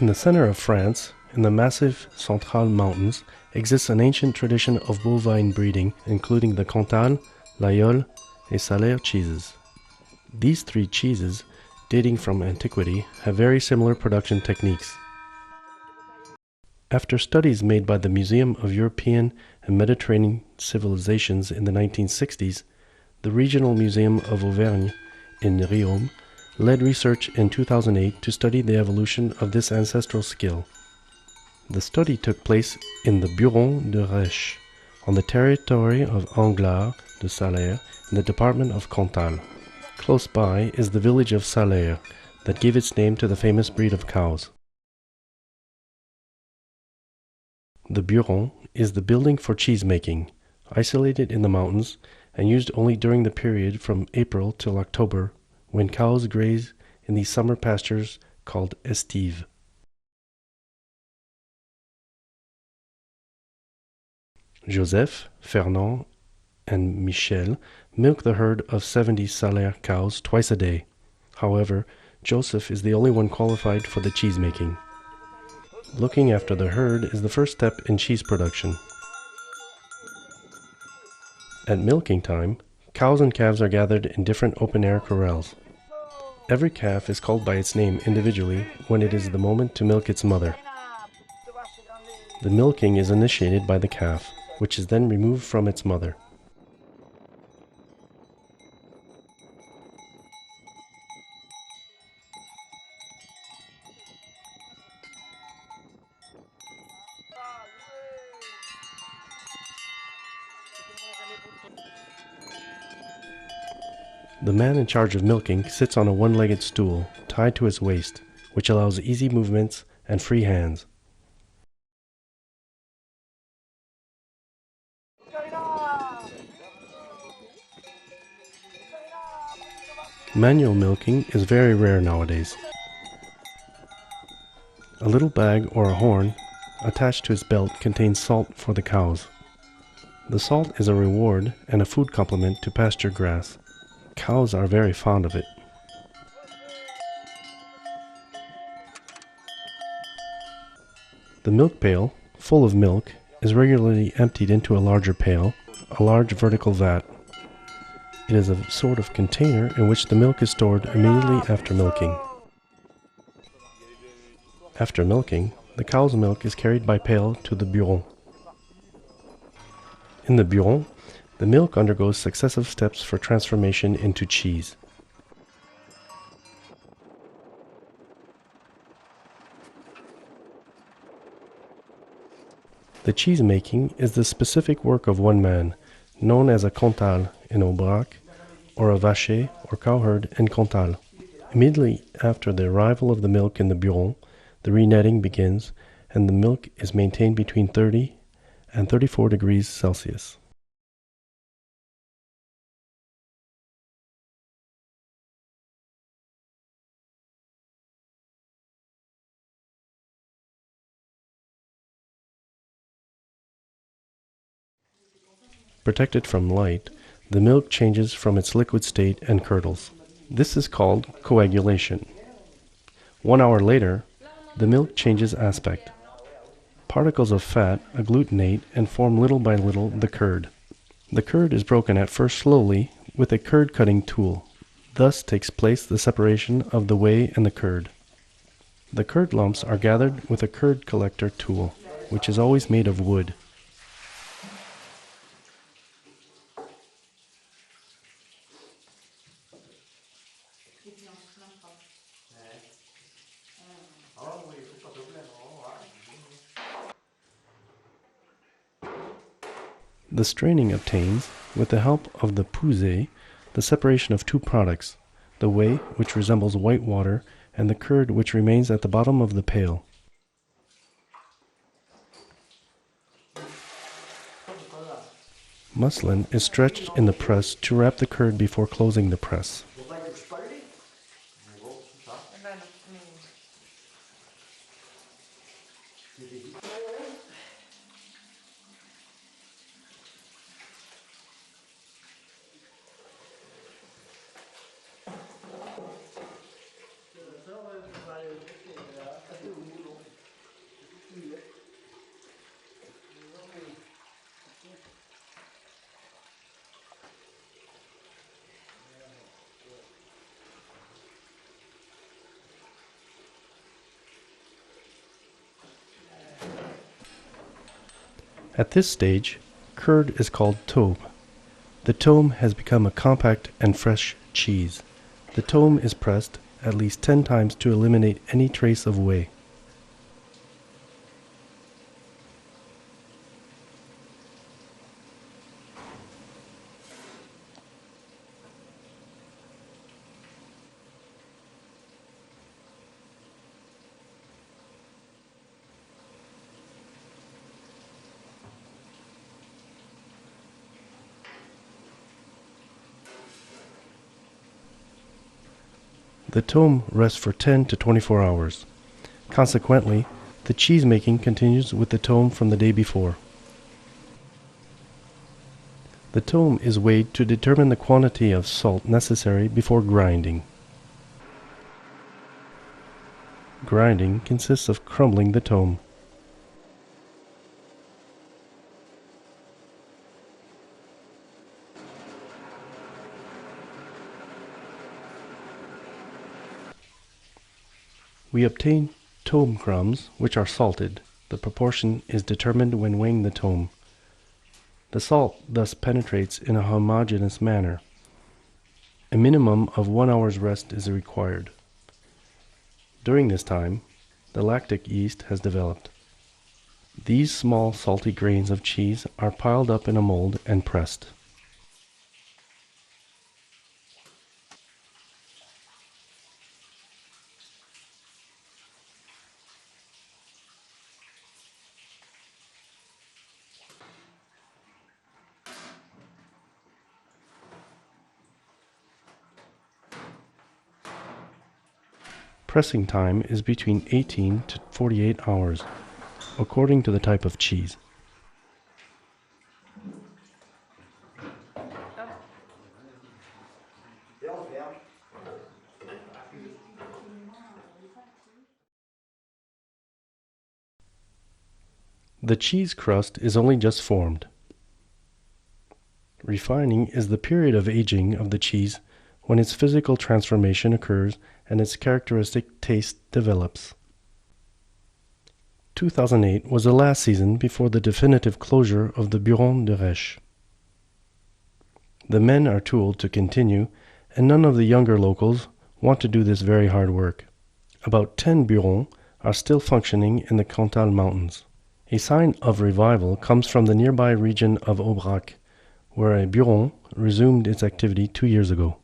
In the center of France, in the Massif Central Mountains, exists an ancient tradition of bovine breeding, including the Cantal, l'Aïeul, and Salers cheeses. These three cheeses, dating from antiquity, have very similar production techniques. After studies made by the Museum of European and Mediterranean Civilizations in the 1960s, the Regional Museum of Auvergne in Riom led research in 2008 to study the evolution of this ancestral skill. The study took place in the Buron de Reche, on the territory of Anglars de Salers in the department of Cantal. Close by is the village of Salers that gave its name to the famous breed of cows. The Buron is the building for cheese making, isolated in the mountains and used only during the period from April till October, when cows graze in these summer pastures called estives. Joseph, Fernand, and Michel milk the herd of 70 Salers cows twice a day. However, Joseph is the only one qualified for the cheese making. Looking after the herd is the first step in cheese production. At milking time, cows and calves are gathered in different open-air corrals. Every calf is called by its name individually when it is the moment to milk its mother. The milking is initiated by the calf, which is then removed from its mother. The man in charge of milking sits on a one-legged stool tied to his waist, which allows easy movements and free hands. Manual milking is very rare nowadays. A little bag or a horn attached to his belt contains salt for the cows. The salt is a reward and a food complement to pasture grass. Cows are very fond of it. The milk pail, full of milk, is regularly emptied into a larger pail, a large vertical vat. It is a sort of container in which the milk is stored immediately after milking. After milking, the cow's milk is carried by pail to the buron. In the buron, the milk undergoes successive steps for transformation into cheese. The cheese making is the specific work of one man, known as a Cantal in Aubrac, or a vacher or cowherd in Cantal. Immediately after the arrival of the milk in the buron, the renetting begins, and the milk is maintained between 30 and 34 degrees Celsius. Protected from light, the milk changes from its liquid state and curdles. This is called coagulation. 1 hour later, the milk changes aspect. Particles of fat agglutinate and form little by little the curd. The curd is broken at first slowly with a curd cutting tool. Thus takes place the separation of the whey and the curd. The curd lumps are gathered with a curd collector tool, which is always made of wood. The straining obtains, with the help of the pousée, the separation of two products, the whey, which resembles white water, and the curd, which remains at the bottom of the pail. Muslin is stretched in the press to wrap the curd before closing the press. At this stage, curd is called tome. The tome has become a compact and fresh cheese. The tome is pressed at least 10 times to eliminate any trace of whey. The tome rests for 10 to 24 hours. Consequently, the cheese making continues with the tome from the day before. The tome is weighed to determine the quantity of salt necessary before grinding. Grinding consists of crumbling the tome. We obtain tome crumbs, which are salted. The proportion is determined when weighing the tome. The salt thus penetrates in a homogeneous manner. A minimum of 1 hour's rest is required. During this time, the lactic yeast has developed. These small salty grains of cheese are piled up in a mold and pressed. Pressing time is between 18 to 48 hours, according to the type of cheese. The cheese crust is only just formed. Refining is the period of aging of the cheese when its physical transformation occurs and its characteristic taste develops. 2008 was the last season before the definitive closure of the Buron de Reche. The men are tooled to continue, and none of the younger locals want to do this very hard work. About 10 Burons are still functioning in the Cantal Mountains. A sign of revival comes from the nearby region of Aubrac, where a Buron resumed its activity 2 years ago.